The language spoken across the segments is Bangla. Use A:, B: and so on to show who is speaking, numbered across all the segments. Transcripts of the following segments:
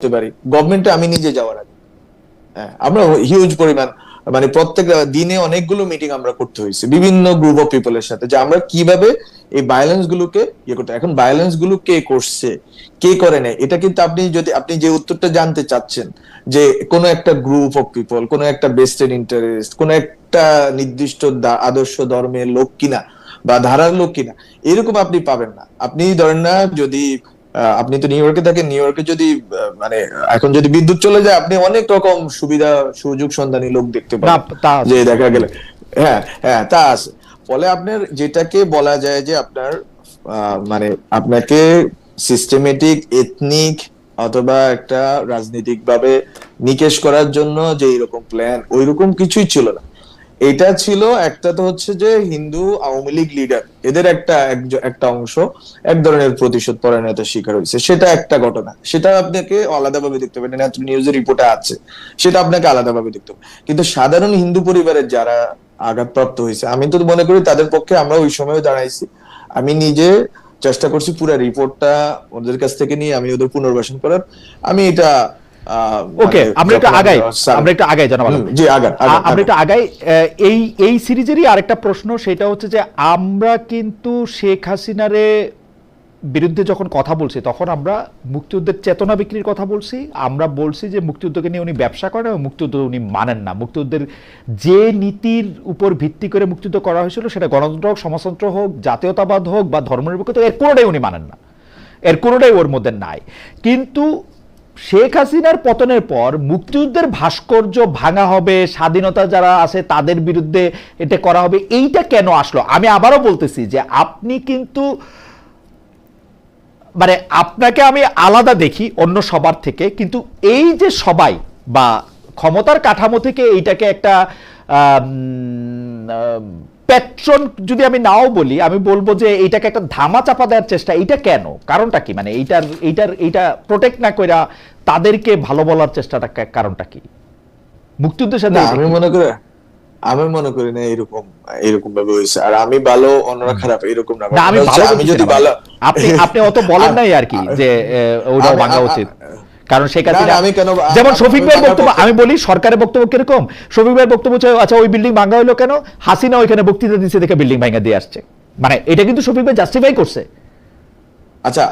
A: করতে পারি গভর্নমেন্টে আমি নিজে যাওয়ার আগে। হ্যাঁ, আমরা হিউজ পরিমাণ মানে প্রত্যেক দিনে অনেকগুলো মিটিং আমরা করতে হয়েছে বিভিন্ন গ্রুপ অফ পিপলের সাথে, যে আমরা কিভাবে এই ভায়োলেন্স গুলোকে ইয়ে করতে। এখন ভায়োলেন্স গুলো কে করছে কে করে নেয়, এটা কিন্তু আপনি যে উত্তরটা জানতে চাচ্ছেন, যে কোনো একটা গ্রুপ অফ পিপল, কোনো একটা বেস্টেড ইন্টারেস্ট, কোনো একটা নির্দিষ্ট আদর্শ ধর্মের লোক কিনা বা ধারার লোক কিনা, এরকম আপনি পাবেন না। আপনি ধরেন না, যদি আপনি তো নিউ ইয়র্কে থাকেন, নিউ ইয়র্কে যদি মানে এখন যদি বিদ্যুৎ চলে যায়, আপনি অনেক রকম সুবিধা সুযোগ সন্ধানী লোক দেখতে
B: না
A: পাবেন,
B: তা
A: যে
B: আছে।
A: দেখা গেলে হ্যাঁ হ্যাঁ তা আছে। ফলে আপনার যেটাকে বলা যায় যে আপনার মানে আপনাকে সিস্টেমেটিক এথনিক অথবা একটা রাজনৈতিক ভাবে নিকেশ করার জন্য যে এরকম প্ল্যান, ওইরকম কিছুই ছিল না। এটা ছিল একটা, তো হচ্ছে যে হিন্দু আওয়ামী লীগ লিডার এদের একটা অংশ এক ধরনের প্রতিশোধ পরায়ণতার শিকার হয়েছে, সেটা একটা ঘটনা। সেটা আপনাকে আলাদাভাবে দেখতে হবে, নিউজের রিপোর্টে আছে, সেটা আপনাকে আলাদাভাবে দেখতে হবে। কিন্তু সাধারণ হিন্দু পরিবারের যারা আঘাতপ্রাপ্ত হয়েছে, আমি তো মনে করি তাদের পক্ষে আমরা ওই সময় দাঁড়াইছি। আমি নিজে চেষ্টা করছি পুরো রিপোর্টটা ওদের কাছ থেকে নিয়ে আমি ওদের পুনর্বাসন করার। আমি এটা
B: ওকে, আমরা একটু আগাই জানাব।
A: জি আগান
B: আমরা একটু আগাই। এই এই সিরিজেরই আরেকটা প্রশ্ন, সেটা হচ্ছে যে আমরা কিন্তু শেখ হাসিনারে বিরুদ্ধে যখন কথা বলছি, তখন আমরা মুক্তিযুদ্ধের চেতনা বিক্রির কথা বলছি। আমরা বলছি যে মুক্তিযুদ্ধকে নিয়ে উনি ব্যবসা করেন এবং মুক্তিযুদ্ধ উনি মানেন না। মুক্তিযুদ্ধের যে নীতির উপর ভিত্তি করে মুক্তিযুদ্ধ করা হয়েছিল, সেটা গণতন্ত্র হোক, সমাজতন্ত্র হোক, জাতীয়তাবাদ হোক বা ধর্মনিরপেক্ষতা, এর কোনোটাই উনি মানেন না, এর কোনোটাই ওর মধ্যে নাই। কিন্তু শেখ হাসিনার পতনের পর মুক্তিযুদ্ধের ভাস্কর্য ভাঙা হবে, স্বাধীনতা যারা আছে তাদের বিরুদ্ধে এটা করা হবে, এইটা কেন আসলো? আমি আবারও বলতেছি যে আপনি কিন্তু মানে আপনাকে আমি আলাদা দেখি অন্য সবার থেকে, কিন্তু এই যে সবাই বা ক্ষমতার কাঠামো থেকে এইটাকে একটা প্যাট্রন যদি আমি নাও বলি, আমি বলবো যে এইটাকে একটা ধামা চাপা দেওয়ার চেষ্টা। এইটা কেন? কারণটা কি? মানে এইটা প্রোটেক্ট না কইরা তাদেরকে ভালো বলার চেষ্টাটা কারণটা কি? মুক্তিযুদ্ধের সাথে
A: আমি মনে করি না এরকম এরকম ভাবে হয়েছে। আর আমি ভালো অন্যরা খারাপ এরকম না।
B: আমি যদি ভালো, আপনি অত বলেন নাই আর কি যে ওটা ভাঙা উচিত। কারণ শেখ হাসিনা, যেমন শফিক ভাইয়ের বক্তব্য, আমি বলি সরকারের বক্তব্য কিরকম। শফিক ভাইয়ের বক্তব্য হচ্ছে আচ্ছা ওই বিল্ডিং ভাঙা হলো কেন? হাসিনা ওইখানে বক্তৃতা দিচ্ছে দেখে বিল্ডিং ভাঙা দিয়ে আসছে। মানে এটা কিন্তু শফিক ভাই জাস্টিফাই করছে।
A: আচ্ছা,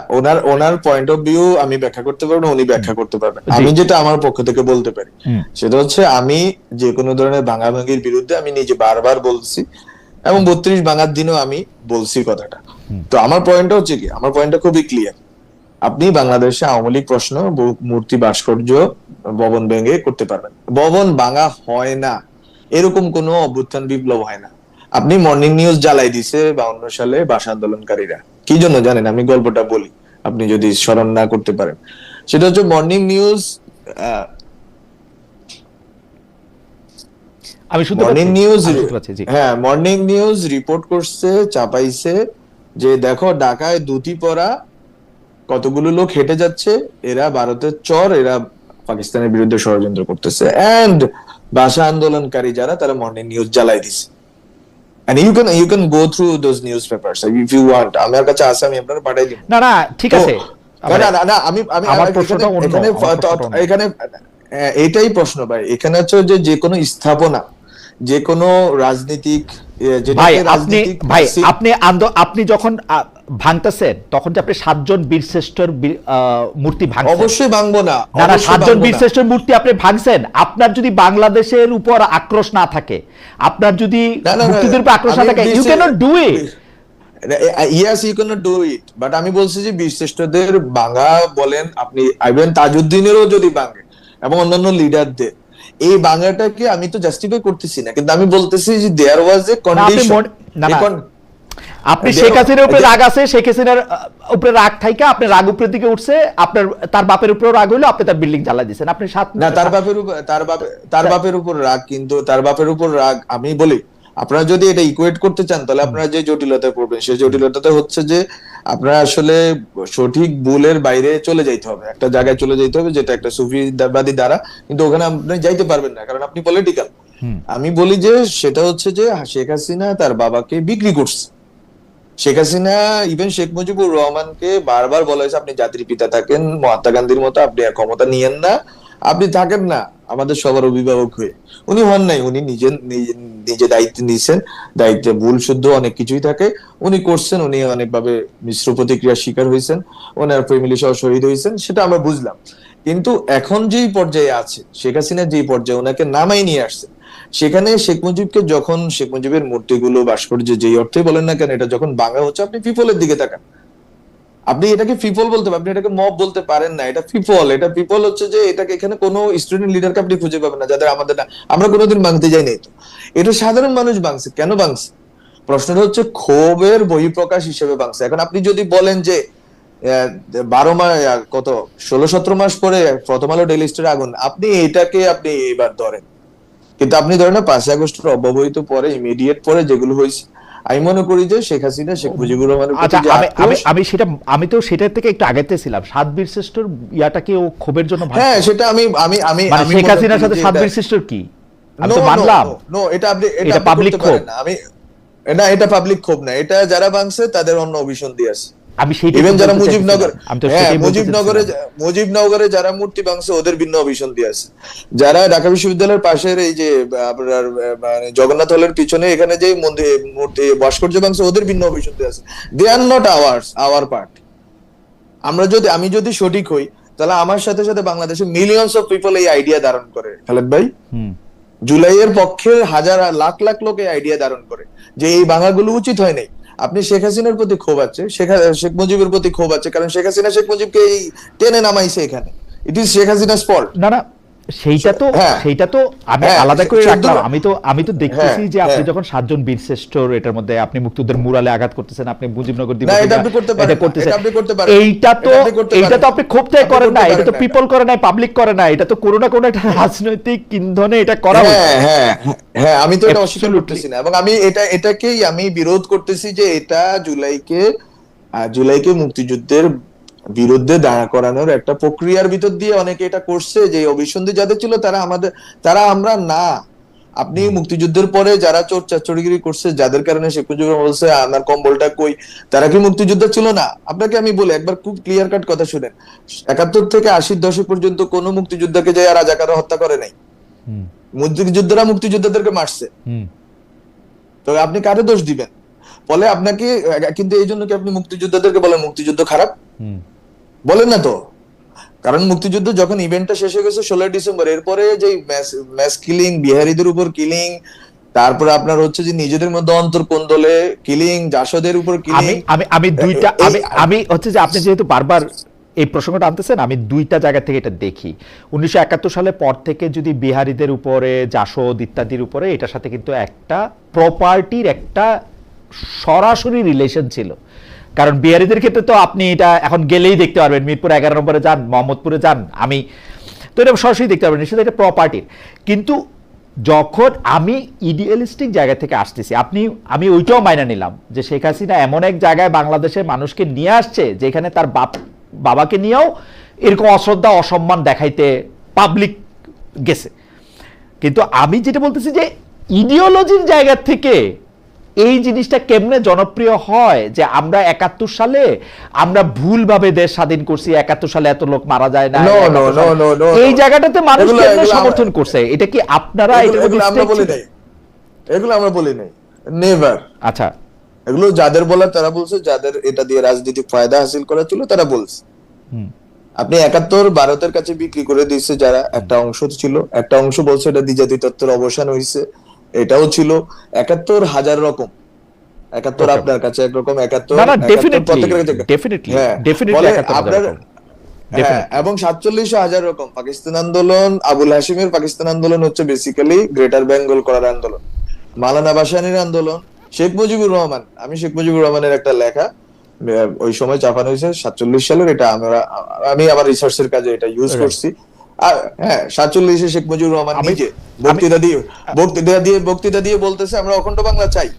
A: ওনার পয়েন্ট অফ ভিউ আমি ব্যাখ্যা করতে পারবো না, উনি ব্যাখ্যা করতে পারবেন। আমি যেটা আমার পক্ষ থেকে বলতে পারি সেটা হচ্ছে, আমি যে কোনো ধরনের ভাঙাভাঙির বিরুদ্ধে আমি নিজে বারবার বলছি, এবং 32 ভাঙার দিনও আমি বলছি কথাটা। তো আমার পয়েন্টটা হচ্ছে কি, আমার পয়েন্টটা খুবই ক্লিয়ার। আপনি বাংলাদেশে আওয়ামী লীগ প্রশ্ন, মূর্তি, ভাস্কর্য, ভবন ভেঙে করতে পারবেন। ভবন ভাঙা হয় না, এরকম কোনো অভ্যুত্থান বিপ্লব হয় না। আপনি মর্নিং নিউজ জ্বালাই দিছে 52 সালে ভাষা আন্দোলনকারীরা, কি জন্য জানেন? আমি গল্পটা বলি, আপনি যদি স্মরণ না করতে পারেন। সেটা হচ্ছে morning news, morning news report করছে, চাপাইছে যে দেখো ঢাকায় দুটি পরা কতগুলো লোক হেঁটে যাচ্ছে, এরা ভারতের চর, এরা পাকিস্তানের বিরুদ্ধে ষড়যন্ত্র করতেছে। এন্ড ভাষা আন্দোলনকারী যারা, তারা মর্নিং নিউজ জ্বালাই দিছে। And you can go through those newspapers if you want. আমার কাছে আছে, আমি আপনাকে পাঠাই দিব।
B: না ঠিক আছে।
A: না আমি এখানে এটাই প্রশ্ন ভাই। এখানে হচ্ছে যে কোনো স্থাপনা, যে কোনো রাজনীতিক,
B: আপনি যখন ভাঙতেছেন তখন যে আপনি 7 জন বীরশ্রেষ্ঠর মূর্তি ভাঙছেন,
A: অবশ্যই ভাঙবো না।
B: 7 জন বীরশ্রেষ্ঠর মূর্তি আপনি ভাঙছেন। আপনার যদি বাংলাদেশের উপর আক্রোশ না থাকে, আপনার যদি মুক্তিযুদ্ধের উপর আক্রোশ না থাকে, you cannot do it.
A: Yes, you cannot do it. But আমি বলছি যে বীরশ্রেষ্ঠদের ভাঙা বলেন, আপনি আইবেন তাজউদ্দিনেরও যদি ভাঙে এবং অন্যান্য লিডারদের, এই বাংলাটাকে আমি তো জাস্টিফাই করতেছি না, কিন্তু আমি বলতেছি যে দেয়ার ওয়াজ এ কন্ডিশন।
B: আপনি শেখ হাসিনার উপরে রাগ আছে, শেখ হাসিনার উপরে রাগ থাইকা আপনি রাগ উপরের দিকে উঠছে, আপনার তার বাপের উপরে রাগ হইলো, আপনি তার বিল্ডিং জ্বালা দিয়েছেন। আপনি
A: তার বাপের উপর রাগ, কিন্তু তার বাপের উপর রাগ, আমি বলি আপনারা যদি এটা ইকুয়েট করতে চান, তাহলে আপনারা যে জটিলতায় পড়বেন, সেই জটিলতাটা হচ্ছে যে আপনারা আসলে সঠিক ভুলের বাইরে চলে যাইতে হবে, একটা জায়গায় চলে যাইতে হবে যেটা একটা সুফিবাদী দ্বারা, কিন্তু ওখানে আপনি যাইতে পারবেন না, কারণ আপনি পলিটিক্যাল। আমি বলি যে সেটা হচ্ছে যে শেখ হাসিনা তার বাবাকে বিক্রি করছে, শেখ হাসিনা ইভেন শেখ মুজিবুর রহমানকে বারবার বলা হয়েছে আপনি জাতির পিতা থাকেন, মহাত্মা গান্ধীর মতো আপনি আর ক্ষমতা নিয়েন না, আপনি থাকেন না আমাদের সবার অভিভাবক হয়ে। উনি হন নাই, উনি নিজে দায়িত্ব নিয়েছেন, দায়িত্বে ভুল শুদ্ধ অনেক কিছুই থাকে, উনি করছেন, উনি অনেকভাবে মিশ্র প্রতিক্রিয়ার শিকার হয়েছেন, ওনার ফ্যামিলি সহ শহীদ হয়েছেন, সেটা আমরা বুঝলাম। কিন্তু এখন যেই পর্যায়ে আছে শেখ হাসিনা, যেই পর্যায়ে ওনাকে নামাই নিয়ে আসছে, সেখানে শেখ মুজিবকে যখন শেখ মুজিবের মূর্তিগুলো ভাস্কর্য যেই অর্থে বলেন না কেন, এটা যখন ভাঙা হচ্ছে, আপনি পিপলের দিকে তাকান, আপনি এটাকে পিপল বলতে পারেন, আপনি এটাকে মব বলতে পারেন না, এটা পিপল। এটা পিপল হচ্ছে যে এটাকে এখানে কোনো স্টুডেন্ট লিডারকে আপনি খুঁজে পাবেন না যাদের আমাদের না, আমরা কোনোদিন ভাঙতে যাই নাই। তো এটা সাধারণ মানুষ ভাঙছে, কেন ভাঙছে? প্রশ্নটা হচ্ছে ক্ষোভের বহিঃপ্রকাশ হিসেবে ভাঙছে। এখন আপনি যদি বলেন যে 12 মাস, কত 16-17 মাস পরে প্রথম আলো ডেইলি স্টারে আগুন, আপনি এটাকে আপনি এবার ধরেন, কিন্তু আপনি ধরেন না 5 আগস্টের অব্যবহিত পরে, ইমিডিয়েট পরে যেগুলো হয়েছে, আমি মনে করি যে শেখ হাসিনা শেখ মুজিবুর রহমানের প্রতি
B: আচ্ছা,
A: যে আক্রোশ,
B: আমি তো সেটার থেকে একটু আগেতে ছিলাম। সাতবীর শ্রেষ্ঠর ইয়াটাকে ও ক্ষোভের জন্য ভাঙছে।
A: হ্যাঁ সেটা আমি আমি আমি
B: মানে
A: আমি
B: শেখ
A: মনে
B: হাসিনার
A: করি
B: সাথে
A: যে
B: সাতবীর
A: এটা-
B: শ্রেষ্ঠর কি? আমি
A: No,
B: তো
A: no,
B: মানলাম
A: no, no, এটা আপনি
B: এটা
A: আপনি
B: পাবলিক
A: করতে
B: ক্ষোভ।
A: পারেন না। এটা পাবলিক ক্ষোভ না, এটা যারা ভাঙছে তাদের অন্য অভিসন্ধি আছে।
B: আমি সেইটাই
A: ইভেন
B: তো
A: যারা
B: বলতে
A: মুজিবনগর,
B: চাইতেছিলাম। আমি তো
A: হ্যাঁ
B: সেটাই বলতে চাইতেছিলাম।
A: মুজিবনগরে যারা মূর্তি ভাঙছে ওদের ভিন্ন অভিসন্ধি আছে। যারা ঢাকা বিশ্ববিদ্যালয়ের পাশের এই যে আপনার মানে জগন্নাথ হলের পিছনে এখানে যে মন্দির মূর্তি ভাস্কর্য ভাঙছে ওদের ভিন্ন অভিসন্ধি আছে। দে আর নট আওয়ার পার্ট। আমি যদি সঠিক হই, তাহলে আমার সাথে সাথে বাংলাদেশে মিলিয়নস অফ পিপল এই আইডিয়া ধারণ করে, খালেদ ভাই।
B: হুম।
A: জুলাইয়ের পক্ষে হাজার লাখ লাখ লোক এই আইডিয়া ধারণ করে যে এই ভাঙাগুলো উচিত হয় নাই। আপনি শেখ হাসিনার প্রতি ক্ষোভ আছে, শেখ মুজিবের প্রতি ক্ষোভ আছে, কারণ শেখ হাসিনা শেখ মুজিবকে এই টেনে নামাইছে এখানে। ইট ইজ শেখ হাসিনা's fault।
B: না না, সেইটা তো
A: হ্যাঁ।
B: আমি
A: হ্যাঁ,
B: আলাদা করে
A: চোদ্দ-
B: রাখলাম। আমি তো দেখতেছি
A: হ্যাঁ,
B: যে আপনি
A: হ্যাঁ।
B: যখন 7 জন বীর শ্রেষ্ঠর এটার মধ্যে আপনি মুক্তিযুদ্ধের মুরালে আঘাত করতেছেন, আপনি মুজিবনগর
A: না,
B: দিবস
A: এটা আপনি করতে পারেন না,
B: করতেছেন।
A: এটা আপনি করতে পারেন না।
B: এইটা তো
A: এটা আপনি করতে পারেন
B: এইটা তো
A: না।
B: আপনি ক্ষোভ থেকে
A: আপনি
B: করেন
A: করতে
B: না, এটা
A: পারেন
B: তো
A: না
B: পিপল করে নাই, পাবলিক করে নাই, এটা তো কোনো না কোনো একটা রাজনৈতিক ইন্ধনে এটা করা হচ্ছে।
A: হ্যাঁ হ্যাঁ হ্যাঁ, আমি তো এটা অস্বীকার
B: Absolutely.
A: করতেছি না, এবং আমি এটাকেই আমি বিরোধ করতেছি যে এটা জুলাইকে মুক্তিযুদ্ধের বিরুদ্ধে দাঁড়া করানোর একটা প্রক্রিয়ার ভিতর দিয়ে অনেকে এটা করছে, যে অভিসন্ধি যাদের ছিল তারা আমরা না। আপনি মুক্তিযুদ্ধের পরে যারা চোর চাচড়িগিরি করছে, যাদের কারণে শেখ মুজিবুর রহমান বলছে আমার কম্বলটা কই, তারা কি মুক্তিযুদ্ধ ছিল না? আপনাকে আমি বলি, একবার খুব ক্লিয়ার কাট কথা শুনেন, 71 থেকে 80 দশক পর্যন্ত কোন মুক্তিযোদ্ধাকে যায় রাজাকাররা হত্যা করে নাই।
B: হুম।
A: মুক্তিযোদ্ধারা মুক্তিযোদ্ধাদেরকে মারছে।
B: হুম।
A: তো আপনি কারে দোষ দিবেন? বলে আপনাকে, কিন্তু এই জন্য কি আপনি মুক্তিযোদ্ধাদেরকে বলেন মুক্তিযুদ্ধ খারাপ?
B: হুম।
A: বলেন না তো। কারণ মুক্তিযুদ্ধ যখন ইভেন্টটা শেষ হয়ে গেছে 16 ডিসেম্বর, এরপরে যে ম্যাস কিলিং, বিহারীদের উপর কিলিং, তারপরে আপনার হচ্ছে যে নিজেদের মধ্যে অন্তর্কোন্দলে কিলিং, জাসদের উপর
B: আমি
A: কিলিং।
B: আমি আমি দুইটা আমি হচ্ছে যে আপনি যেহেতু বারবার এই প্রসঙ্গটা আনতেছেন, আমি দুইটা জায়গা থেকে এটা দেখি। 1971 সালের পর থেকে যদি বিহারীদের উপরে, জাসদ ইত্যাদির উপরে, এটার সাথে কিন্তু একটা প্রপার্টির একটা সরাসরি রিলেশন ছিল। কারণ বিহারীদের ক্ষেত্রে তো আপনি এটা এখন গেলেই দেখতে পারবেন, মিরপুর 11 নম্বরে যান, মোহাম্মদপুরে যান, আমি তো এটা সরাসরি দেখতে পারবেন, সেটা এটা প্রপার্টির। কিন্তু যখন আমি ইডিয়ালিস্টিক জায়গা থেকে আসতেছি, আমি ওইটাও মাইনা নিলাম যে শেখ হাসিনা এমন এক জায়গায় বাংলাদেশের মানুষকে নিয়ে আসছে যেখানে তার বাবাকে নিয়েও এরকম অশ্রদ্ধা অসম্মান দেখাইতে পাবলিক গেছে। কিন্তু আমি যেটা বলতেছি যে ইডিওলজির জায়গা থেকে এই জিনিসটা কেমনে জনপ্রিয় হয় যে আমরা 71 সালে আমরা ভুলভাবে দেশ স্বাধীন করছি, 71 সালে এত লোক মারা যায় না, এই জায়গাটাতে মানুষ কেমনে সমর্থন করছে? এটা কি আপনারা
A: এগুলো আমরা বলি নাই, এগুলো আমরা বলি নাই, নেভার।
B: আচ্ছা,
A: এগুলো যাদের বলার তারা বলছে, যাদের এটা দিয়ে রাজনৈতিক ফায়দা হাসিল করা ছিল তারা বলছে। আপনি 71 ভারতের কাছে বিক্রি করে দিয়েছে যারা, একটা অংশ ছিল, একটা অংশ বলছে এটা দ্বিজাতি তত্ত্বের অবসান হয়েছে, এটাও ছিল। 71 হাজার রকম, 71 আপনার কাছে একরকম, 71
B: না না,
A: ডেফিনেটলি আপনার, হ্যাঁ, এবং 47 হাজার রকম। পাকিস্তান আন্দোলন, আবুল হাশিমের পাকিস্তান আন্দোলন হচ্ছে বেসিক্যালি গ্রেটার বেঙ্গল করার আন্দোলন, মাওলানা ভাসানীর আন্দোলন, শেখ মুজিবুর রহমান, আমি শেখ মুজিবুর রহমানের একটা লেখা ওই সময় চাপানো হয়েছে 47 সালের, এটা আমি আমার রিসার্চের কাজে এটা ইউজ করছি। আর হ্যাঁ, 47-এ শেখ মুজিবুর রহমান নিজে বক্তৃতা দিয়ে বলতেছে আমরা অখণ্ড বাংলা চাই।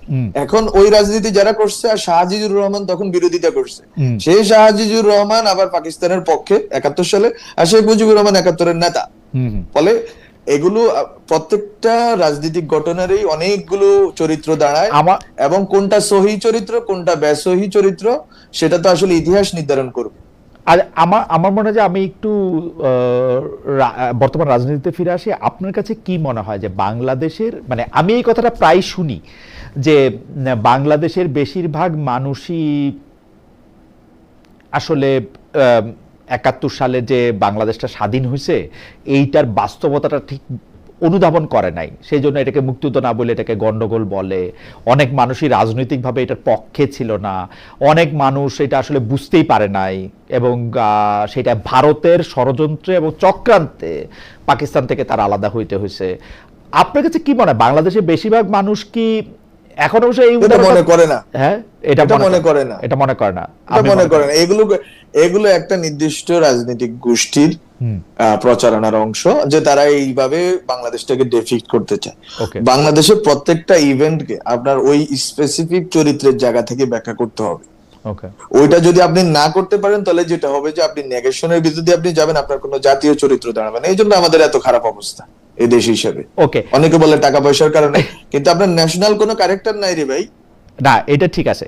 A: এখন ওই রাজনীতি যারা করছে, আর শাহজিজুর রহমান তখন বিরোধিতা করছে, সেই শাহজিজুর রহমান আবার পাকিস্তানের পক্ষে 71 সালে, আর শেখ মুজিবুর রহমান 71-এর নেতা। ফলে এগুলো প্রত্যেকটা রাজনৈতিক ঘটনারই অনেকগুলো চরিত্র দাঁড়ায়, এবং কোনটা সহি চরিত্র কোনটা বেসহি চরিত্র সেটা তো আসলে ইতিহাস নির্ধারণ করবে।
B: আর আমার মনে হয় যে আমি একটু বর্তমান রাজনীতিতে ফিরে আসি। আপনার কাছে কি মনে হয় যে বাংলাদেশের, মানে আমি এই কথাটা প্রায় শুনি যে বাংলাদেশের বেশিরভাগ মানুষই আসলে ৭১ সালে যে বাংলাদেশটা স্বাধীন হয়েছে এইটার বাস্তবতাটা ঠিক অনুধাবন করে নাই, সেই জন্য এটাকে মুক্তিযুদ্ধ না বলে এটাকে গন্ডগোল বলে। অনেক মানুষই রাজনৈতিকভাবে এটার পক্ষে ছিল না, অনেক মানুষ এটা আসলে বুঝতেই পারে নাই, এবং সেটা ভারতের ষড়যন্ত্রে এবং চক্রান্তে পাকিস্তান থেকে তারা আলাদা হইতে হয়েছে। আপনার কাছে কি মনে হয় বাংলাদেশের বেশিরভাগ মানুষ কি এখন অবশ্য এই
A: মনে করে না?
B: হ্যাঁ, এটা মনে করে না, এটা মনে করে না,
A: মনে করে না। এগুলো একটা নির্দিষ্ট রাজনৈতিক গোষ্ঠীর প্রচারণার অংশ, যে তারা এইভাবে বাংলাদেশটাকে ডেফিক্ট করতে চায়। বাংলাদেশের প্রত্যেকটা ইভেন্টকে আপনার ওই স্পেসিফিক চরিত্রের জায়গা থেকে ব্যাখ্যা করতে হবে। ওইটা যদি আপনি না করতে পারেন তাহলে যেটা হবে যে আপনি নেগেশনের ভিতরে আপনি যাবেন, আপনার কোনো জাতীয় চরিত্র দাঁড়াবে না। এই জন্য আমাদের এত খারাপ অবস্থা এই দেশ হিসেবে। অনেকে বলে টাকা পয়সার কারণে, কিন্তু আপনার ন্যাশনাল কোনো ক্যারেক্টার নাই রে ভাই।
B: না, এটা ঠিক আছে,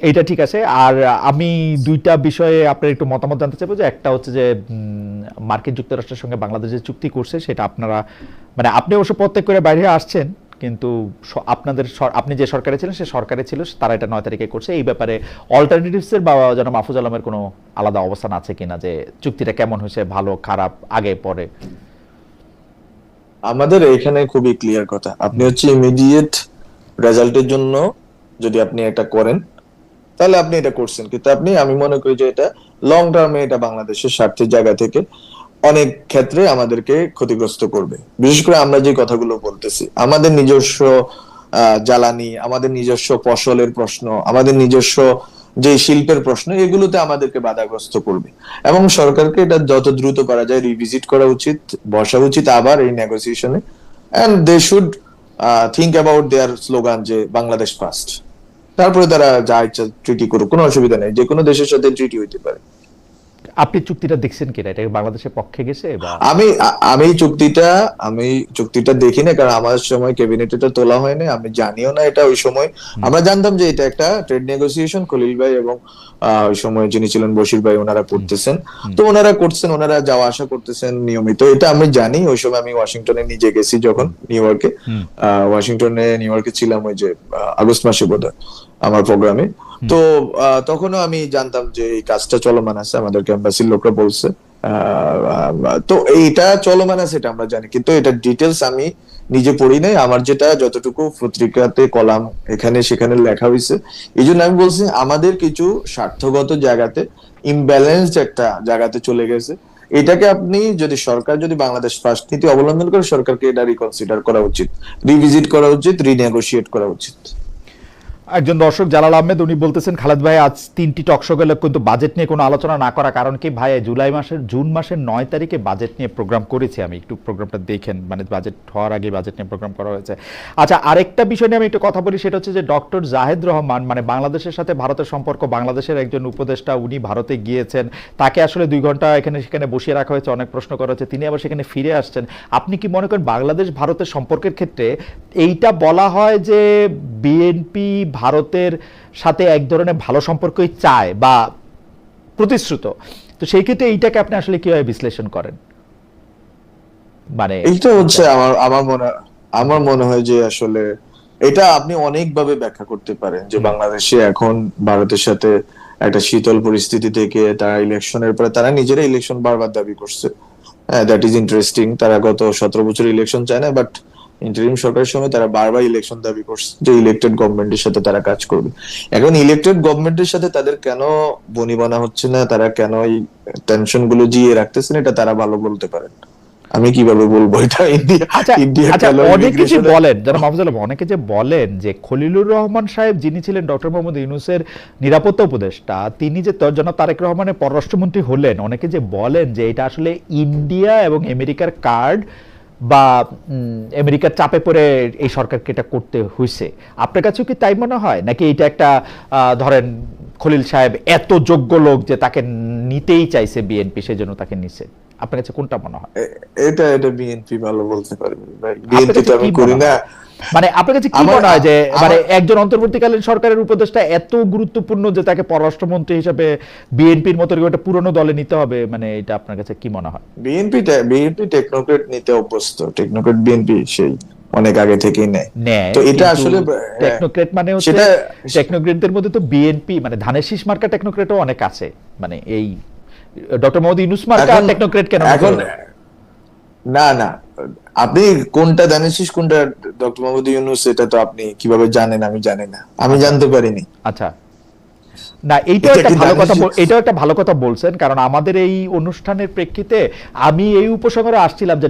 B: এটা ঠিক আছে। আর আমি দুইটা বিষয়ে আপনার একটু মতামত জানতে চাইবো। যে একটা হচ্ছে যে মার্কিন যুক্তরাষ্ট্রের সঙ্গে বাংলাদেশের চুক্তি করছে, সেটা আপনারা, মানে আপনি অবশ্য প্রত্যেক করে বাইরে আসছেন, কিন্তু আপনাদের আপনি যে সরকারে ছিলেন সে সরকারে ছিল, তারা এটা 9 তারিখে করছে। এই ব্যাপারে অল্টারনেটিভসের বা যেন মাহফুজ আলমের কোনো আলাদা অবস্থান আছে কিনা, যে চুক্তিটা কেমন হয়েছে, ভালো খারাপ, আগে পরে?
A: আমাদের এখানে খুবই ক্লিয়ার কথা, আপনি হচ্ছে ইমিডিয়েট রেজাল্টের জন্য যদি আপনি এটা করেন তাহলে আপনি এটা করছেন, কিন্তু আমি মনে করি যে এটা লং টার্মে এটা বাংলাদেশের স্বার্থের জায়গা থেকে অনেক ক্ষেত্রে আমাদেরকে ক্ষতিগ্রস্ত করবে। বিশেষ করে আমরা যে কথাগুলো বলতেছি, আমাদের নিজস্ব জ্বালানি, আমাদের নিজস্ব ফসলের প্রশ্ন, আমাদের নিজস্ব যে শিল্পের প্রশ্ন, এগুলোতে আমাদেরকে বাধাগ্রস্ত করবে। এবং সরকারকে এটা যত দ্রুত করা যায় রিভিজিট করা উচিত, বসা উচিত আবার এই নেগোসিয়েশনে, and they should think about their slogan যে বাংলাদেশ ফার্স্ট। তারপরে তারা যা ইচ্ছা ট্রিটি করুক, কোনো অসুবিধা নেই, যে কোনো দেশের সাথে ট্রিটি হইতে পারে।
B: আপনি চুক্তিটা দেখছেন কিনা? এটা বাংলাদেশের পক্ষে গেছে?
A: আমি চুক্তিটা দেখি না, কারণ আমার সময় ক্যাবিনেটে এটা তোলা হয়নি, আমি জানিও না এটা। ওই সময় আমরা জানতাম যে এটা একটা ট্রেড নেগোসিয়েশন, খলিল ভাই এবং ওই সময় যিনি ছিলেন বশির ভাই, ওনারা করতেছেন। তো ওনারা করছেন, ওনারা যাওয়া আসা করতেছেন নিয়মিত, এটা আমি জানি। ওই সময় আমি ওয়াশিংটনে নিজে গেছি, যখন নিউ ইয়র্কে ছিলাম, ওই যে আগস্ট মাসে বোধহয় আমার প্রোগ্রামে। তো তখনও আমি জানতাম যে এই কাজটা চলমান আছে, আমাদেরকে এম্বাসির লোকরা বলছে। তো এইটা চলমান আছে এটা আমরা জানি, কিন্তু এটা ডিটেলস আমি নিজে পড়ি নাই। আমার যেটা যতটুকু পত্রিকাতে কলাম এখানে সেখানে লেখা হয়েছে, এই জন্য আমি বলছি আমাদের কিছু স্বার্থগত জায়গাতে ইমব্যালেন্সড একটা জায়গাতে চলে গেছে। এটাকে আপনি সরকার যদি বাংলাদেশ ফার্স্ট নীতি অবলম্বন করে, সরকারকে এটা রিকনসিডার করা উচিত, রিভিজিট করা উচিত, রিনেগোশিয়েট করা উচিত।
B: একজন দর্শক জালাল আহমেদ, উনি বলতেছেন খালেদ ভাই আজ 3টি টকশো গেলে কিন্তু বাজেট নিয়ে কোনো আলোচনা না করা কারণ কি? ভাই জুন মাসের 9 তারিখে বাজেট নিয়ে প্রোগ্রাম করেছি আমি, একটু প্রোগ্রামটা দেখেন, মানে বাজেট হওয়ার আগে বাজেট নিয়ে প্রোগ্রাম করা হয়েছে। আচ্ছা, আরেকটা বিষয় নিয়ে আমি একটু কথা বলি, সেটা হচ্ছে যে ডক্টর জাহেদ রহমান, মানে বাংলাদেশের সাথে ভারতের সম্পর্ক, বাংলাদেশের একজন উপদেষ্টা, উনি ভারতে গিয়েছেন, তাকে আসলে 2 ঘন্টা এখানে সেখানে বসিয়ে রাখা হয়েছে, অনেক প্রশ্ন করা হচ্ছে, তিনি আবার সেখানে ফিরে আসছেন। আপনি কি মনে করেন বাংলাদেশ ভারতের সম্পর্কের ক্ষেত্রে এইটা বলা হয় যে বিএনপি ভারতের সাথে এক ধরনের ভালো সম্পর্কই চায় বা প্রতিশ্রুত, তো সেই ক্ষেত্রে এইটাকে আপনি আসলে কিভাবে বিশ্লেষণ করেন? মানে
A: এইটা হচ্ছে আমার মনে হয় যে আসলে এটা আপনি অনেকভাবে ব্যাখ্যা করতে পারেন, যে বাংলাদেশে এখন ভারতের সাথে একটা শীতল পরিস্থিতি থেকে তারা ইলেকশনের পরে তারা নিজেরা ইলেকশন বারবার দাবি করছে। That is interesting. তারা গত 17 বছর ইলেকশন চায় না, বাট ইন্টারিম সরকারের সময় তারা বারবার ইলেকশন দাবি করছে, যে ইলেক্টেড গভর্নমেন্টের সাথে তারা কাজ করবে। এখন ইলেক্টেড গভর্নমেন্টের সাথে তাদের কেন বনিবনা হচ্ছে না, তারা কেন এই টেনশন গুলো জিয়ে রাখতেছেন, এটা তারা ভালো বলতে পারেন। আমি কিভাবে বলবো এটা?
B: অনেকে যে বলেন, যারা মাহফুজ আলম, অনেকে যে বলেন যে খলিলুর রহমান সাহেব, যিনি ছিলেন ডক্টর মোহাম্মদ ইউনূসের নিরাপত্তা উপদেষ্টা, তিনি যে জনাব তারেক রহমানের পররাষ্ট্রমন্ত্রী হলেন, অনেকে যে বলেন যে এটা আসলে ইন্ডিয়া এবং আমেরিকার কার্ড বা আমেরিকার চাপে পড়ে এই সরকারকে এটা করতে হয়েছে। আপনার কাছেও কি তাই মনে হয়, নাকি এটা একটা ধরেন খলিল সাহেব এত যোগ্য লোক যে তাকে নিতেই চাইছে বিএনপি, সেজন্য তাকে নিছে? আপনার কাছে কোনটা মনে হয়?
A: এটা এটা বিএনপি ভালো বলতে পারবে ভাই,
B: আপনার
A: বিএনপি
B: কাছে
A: তো
B: কি
A: আমি
B: মনে
A: করি
B: হয়?
A: না।
B: মানে আপনার কাছে কি
A: আমার
B: মনে হয় যে মানে
A: আমার
B: একজন অন্তর্বর্তীকালীন সরকারের উপদেষ্টা এত গুরুত্বপূর্ণ যে তাকে পররাষ্ট্রমন্ত্রী হিসেবে বিএনপির মতো এরকম একটা পুরনো দলে নিতে হবে, মানে এটা আপনার কাছে কি মনে হয়?
A: বিএনপি টেকনোক্রেট নিতে অভ্যস্ত, টেকনোক্রেট বিএনপি সেই অনেক আগে থেকেই নেয়।
B: নেয়,
A: তো এটা
B: কিন্তু
A: আসলে হ্যাঁ,
B: টেকনোক্রেট মানে হচ্ছে,
A: সেটা
B: টেকনোক্রেটদের মধ্যে তো বিএনপি মানে ধানের শীষ মার্কা টেকনোক্রেটও অনেক আছে, মানে এই ডক্টর মোহাম্মদ ইউনূস মার্কা
A: এখন
B: টেকনোক্রেট কেন নিতে
A: এখন
B: হলো?
A: না না, আপনি কোনটা জানেন কোনটা ডক্টর মোহাম্মদ ইউনূস, এটা তো আপনি কিভাবে জানেন? আমি জানি না, আমি
B: আচ্ছা
A: জানতে পারিনি।
B: আচ্ছা, না এইটাও
A: এটা
B: একটা
A: কি
B: ভালো কথা,
A: দানিশ?
B: এটাও একটা ভালো কথা বলছেন, কারণ আমাদের এই অনুষ্ঠানের প্রেক্ষিতে আমি এই উপসংহারে আসছিলাম যে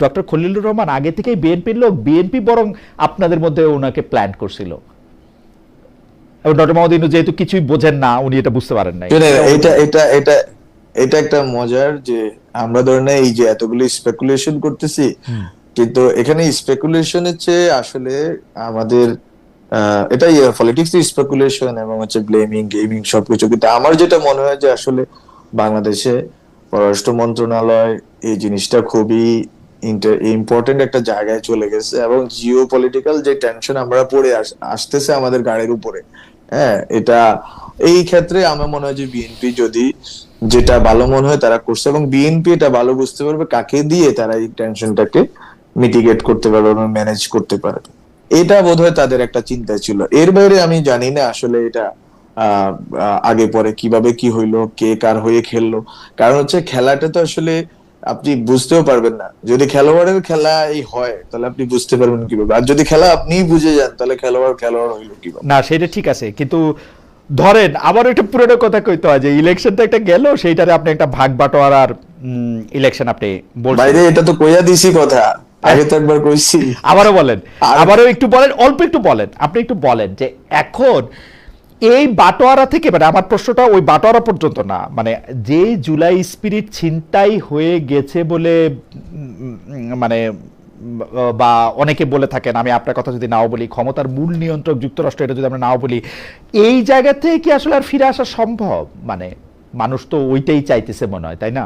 B: ডক্টর খলিলুর রহমান আগে থেকেই বিএনপির লোক, বিএনপি বরং আপনাদের মধ্যে ওনাকে প্ল্যান করছিল, এবং ডক্টর মোহাম্মদ ইউনূস যেহেতু কিছুই বোঝেন না, উনি এটা বুঝতে পারেন নাই।
A: শুনেন,
B: এটা উনি
A: এটা
B: বলেন।
A: এটা এটা এটা একটা মজার যে আমরা ধরেন এই যে এতগুলো স্পেকুলেশন করতেছি,
B: হুম।
A: কিন্তু এখানে স্পেকুলেশনের চেয়ে আসলে আমাদের এটাই পলিটিক্স স্পেকুলেশন এবং হচ্ছে ব্লেমিং গেমিং সবকিছু, কিন্তু আমার যেটা মনে হয় যে আসলে বাংলাদেশে পররাষ্ট্র মন্ত্রণালয় এই জিনিসটা খুবই ইম্পর্টেন্ট একটা জায়গায় চলে গেছে, এবং জিও পলিটিক্যাল যে টেনশন আমরা পড়ে আসতেছে আমাদের গাড়ির উপরে, হ্যাঁ, এটা এই ক্ষেত্রে আমার মনে হয় যে বিএনপি যদি যেটা ভালো মনে হয় তারা করছে, এবং বিএনপি এটা ভালো বুঝতে পারবে কাকে দিয়ে তারা এই টেনশনটাকে মিটিগেট করতে পারবে এবং ম্যানেজ করতে পারবে। এটা বোধহয় তাদের একটা চিন্তা ছিল, এর বাইরে আমি জানি না আসলে এটা আগে পরে কিভাবে কি হইলো, কে কার হয়ে খেললো। কারণ হচ্ছে খেলাটা তো আসলে আপনি বুঝতেও পারবেন না, যদি খেলোয়াড়ের খেলা এই হয় তাহলে আপনি বুঝতে পারবেন কিভাবে, আর যদি খেলা আপনিই বুঝে যান তাহলে খেলোয়াড় খেলোয়াড় হইলো কিভাবে।
B: না সেটা ঠিক আছে, কিন্তু ধরেন আবার একটা পুরনো কথা কইতে হয় যে ইলেকশন তো একটা গেল, সেইটারে আপনি একটা ভাগ বাটোয়ারার ইলেকশন আপনি বলছেন।
A: বাইরে এটা তো কইয়া দিছি কথা, আগে তো একবার কইছি।
B: আবারও বলেন,
A: আর
B: আবারও একটু বলেন, অল্প একটু বলেন, আপনি একটু বলেন যে এখন এই বাটোয়ারা থেকে, মানে আমার প্রশ্নটা ওই বাটোয়ারা পর্যন্ত না, মানে যে জুলাই স্পিরিট ছিনতাই হয়ে গেছে বলে মানে বা অনেকে বলে থাকেন, আমি আপনার কথা যদি নাও বলি, ক্ষমতার মূল নিয়ন্ত্রক যুক্তরাষ্ট্র, এটা যদি আমরা নাও বলি, এই জায়গা থেকে কি আসলে আর ফিরে আসা সম্ভব? মানে মানুষ তো ওইটাই চাইতেছে মনে হয়, তাই না?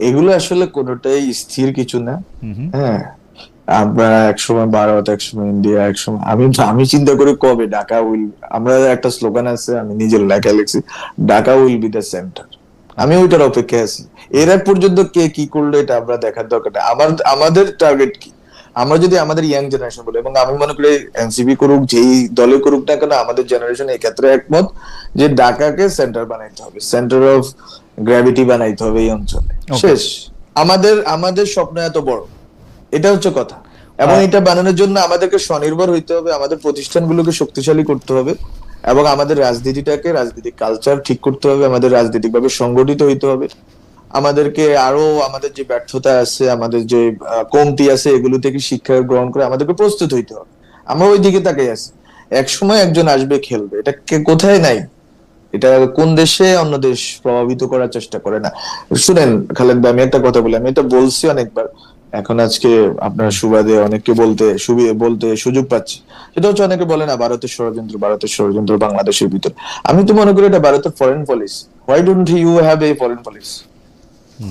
A: এগুলো আসলে কোনোটাই স্থির কিছু না।
B: হুম হুম।
A: হ্যাঁ, আমরা একসময় ভারত, একসময় ইন্ডিয়া, একসময় আমি চিন্তা করি কবে ঢাকা উইল, আমরা একটা স্লোগান আছে, আমি নিজের লেখা লিখছি, Dhaka will be the centre. আমি
B: আচ্ছা।
A: ওইটার অপেক্ষায় আছি। এর আগ পর্যন্ত কে কি করলো এটা আমরা দেখার দরকার নেই। আমাদের টার্গেট কি? আমরা যদি আমাদের ইয়াং জেনারেশন বলি, এবং আমি মনে করি এনসিপি করুক, যেই দলে করুক না কেন, আমাদের জেনারেশন এই ক্ষেত্রে একমত যে ঢাকাকে সেন্টার বানাইতে হবে, সেন্টার অফ গ্র্যাভিটি বানাইতে হবে এই অঞ্চলে।
B: ওকে।
A: শেষ। আমাদের আমাদের স্বপ্ন এত বড়, এটা হচ্ছে কথা। এবং এটা বানানোর জন্য আমাদেরকে স্বনির্ভর হইতে হবে, আমাদের প্রতিষ্ঠানগুলোকে শক্তিশালী করতে হবে, এবং আমাদের রাজনৈতিক কালচার ঠিক করতে হবে, আমাদের রাজনৈতিক ভাবে সংগঠিত হইতে হবে। আমাদেরকে আরো আমাদের যে ব্যর্থতা আছে, আমাদের যে কমতি আছে, এগুলো থেকে শিক্ষা গ্রহণ করে আমাদেরকে প্রস্তুত হইতে হবে। আমরা ওই দিকে তাকাই আছি। এক সময় একজন আসবে, খেলবে, এটা কোথায় নাই? এটা কোন দেশে অন্য দেশ প্রভাবিত করার চেষ্টা করে না। শুনেন খালেদ ভাই, আমি একটা কথা বলি, আমি এটা বলছি অনেকবার, এখন আজকে আপনার সুবাদে অনেককে বলতে সুযোগ পাচ্ছি। সেটা হচ্ছে, অনেকে বলে না ভারতের ষড়যন্ত্র বাংলাদেশের ভিতর। আমি তো মনে করি এটা ভারতের foreign policy. Why don't you have a foreign policy?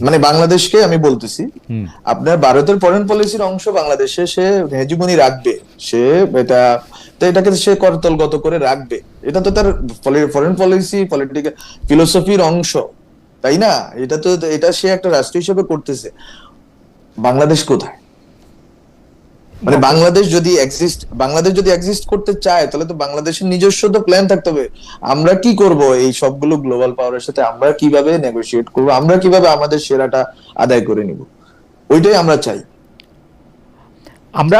A: মানে বাংলাদেশকে আমি বলতেছি,
B: হুম।
A: আপনার ভারতের ফরেন পলিসির অংশ বাংলাদেশে সে হেজিমনি রাখবে, সে এটা, তো এটাকে সে করতলগত করে রাখবে। এটা তো তার ফরেন পলিসি, পলিটিক্যাল ফিলোসফির অংশ, তাই না? এটা সে একটা রাষ্ট্র হিসেবে করতেছে। বাংলাদেশ কোথায়? মানে
B: ওকে।
A: বাংলাদেশ যদি এক্সিস্ট করতে চায়, তাহলে তো বাংলাদেশের নিজস্ব তো প্ল্যান থাকতে হবে। আমরা কি করব এই সবগুলো গ্লোবাল পাওয়ারের সাথে, আমরা কিভাবে নেগোশিয়েট করব, আমরা কিভাবে আমাদের সেরাটা আদায় করে নিব, ওইটাই আমরা চাই।
B: আমরা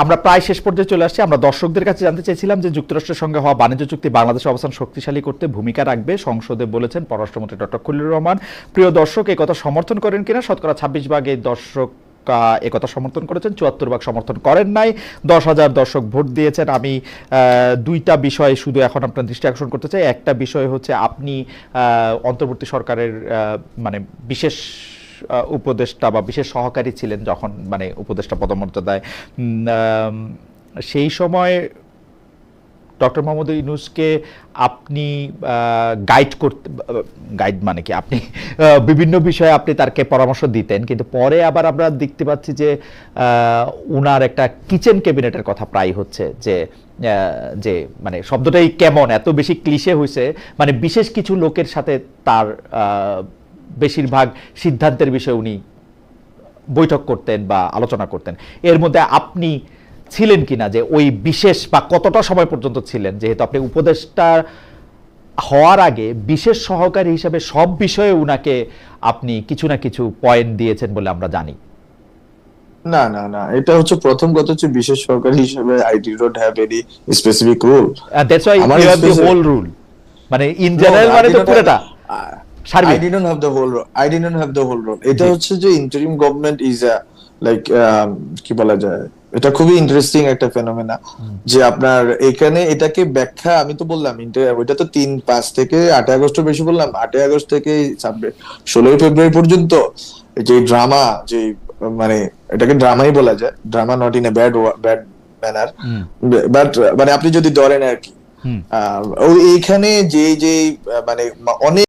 B: আমরা প্রায় শেষ পর্যায়ে চলে আসছি। আমরা দর্শকদের কাছে জানতে চাইছিলাম যে যুক্তরাষ্ট্রের সঙ্গে হওয়া বাণিজ্য চুক্তি বাংলাদেশের অবস্থান শক্তিশালী করতে ভূমিকা রাখবে, সংসদে বলেছেন পররাষ্ট্রমন্ত্রী ডক্টর খলিলুর রহমান। প্রিয় দর্শক, এই কথা সমর্থন করেন কিনা? শতকরা 26 ভাগ এই দর্শক একথা সমর্থন করেছেন, 74 ভাগ সমর্থন করেন নাই। 10,000 দর্শক ভোট দিয়েছেন। আমি দুইটা বিষয়ে শুধু এখন আপনার দৃষ্টি আকর্ষণ করতে চাই। একটা বিষয় হচ্ছে, আপনি অন্তর্বর্তী সরকারের মানে বিশেষ উপদেষ্টা বা বিশেষ সহকারী ছিলেন যখন, মানে উপদেষ্টা পদমর্যাদায়, সেই সময় ডক্টর মোহাম্মদ ইউনূসকে আপনি গাইড মানে কি, আপনি বিভিন্ন বিষয়ে আপনি তাকে পরামর্শ দিতেন, কিন্তু পরে আবার আমরা দেখতে পাচ্ছি যে উনার একটা কিচেন ক্যাবিনেটের কথা প্রায় হচ্ছে, যে মানে শব্দটাই কেমন এত বেশি ক্লিশে হয়েছে, মানে বিশেষ কিছু লোকের সাথে তার বেশিরভাগ সিদ্ধান্তের বিষয়ে উনি বৈঠক করতেন বা আলোচনা করতেন। এর মধ্যে আপনি ছিলেন কিনা, যে ওই বিশেষ বা কতটা সময় পর্যন্ত ছিলেন, যেহেতু আপনি উপদেষ্টা হওয়ার আগে বিশেষ সহকারী হিসেবে সব বিষয়ে উনাকে আপনি কিছু না কিছু পয়েন্ট দিয়েছেন বলে আমরা জানি।
A: না না না, এটা হচ্ছে প্রথম কথা হচ্ছে বিশেষ সহকারী হিসেবে I'd not have any specific rule.
B: That's why you have the whole rule, মানে ইন জেনারেল মানে তো পুরোটা
A: I didn't have the whole role. I didn't have the whole role. এটা হচ্ছে যে interim government is a like কি বলা যায়, এটা খুবই ইন্টারেস্টিং একটা ফেনোমেনা, যে আপনার এখানে এটাকে ব্যাখ্যা আমি তো বললাম ওইটা তো 3-5 থেকে 8 আগস্ট বেশি বললাম, 8 আগস্ট থেকে 16 ফেব্রুয়ারি পর্যন্ত যে ড্রামা, যে মানে এটাকে ড্রামাই বলা যায়, drama not in a bad manner, but মানে আপনি যদি ধরেন আর কি, এইখানে যে মানে অনেক